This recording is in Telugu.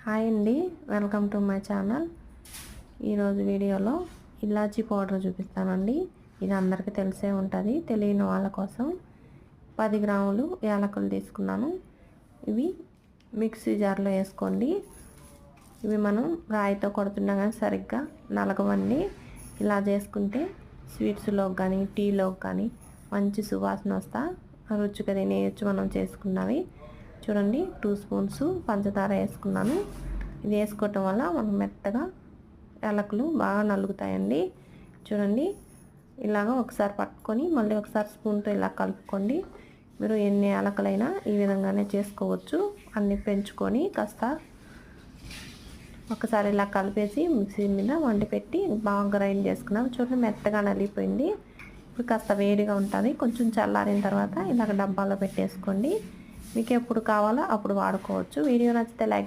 హాయ్ అండి, వెల్కమ్ టు మై ఛానల్. ఈరోజు వీడియోలో ఇలాచీ పౌడర్ చూపిస్తానండి. ఇది అందరికీ తెలిసే ఉంటుంది. తెలియని వాళ్ళ కోసం 10 గ్రాములు యాలకులు తీసుకున్నాను. ఇవి మిక్సీ జార్లో వేసుకోండి. ఇవి మనం రాయితో కొడుతున్నా కానీ సరిగ్గా నలగవండి. ఇలా చేసుకుంటే స్వీట్స్లోకి కానీ టీలోకి కానీ మంచి సువాసన వస్తా రుచిగా తినేయచ్చు. మనం చేసుకున్నవి చూడండి. 2 స్పూన్స్ పంచదార వేసుకున్నాను. ఇది వేసుకోవటం వల్ల మనకు మెత్తగా యాలకులు బాగా నలుగుతాయండి. చూడండి, ఇలాగ ఒకసారి పట్టుకొని మళ్ళీ ఒకసారి స్పూన్తో ఇలా కలుపుకోండి. మీరు ఎన్ని యాలకులైనా ఈ విధంగానే చేసుకోవచ్చు. అన్నీ పెంచుకొని కాస్త ఒకసారి ఇలా కలిపేసి మిక్సీ మీద వండి పెట్టి బాగా గ్రైండ్ చేసుకున్నాం. చూడండి, మెత్తగా నలిగిపోయింది. ఇప్పుడు కాస్త వేడిగా ఉంటుంది. కొంచెం చల్లారిన తర్వాత ఇలాగ డబ్బాలో పెట్టేసుకోండి. మీకు ఎప్పుడు కావాలో అప్పుడు వాడుకోవచ్చు. వీడియో నచ్చితే లైక్ చేయండి.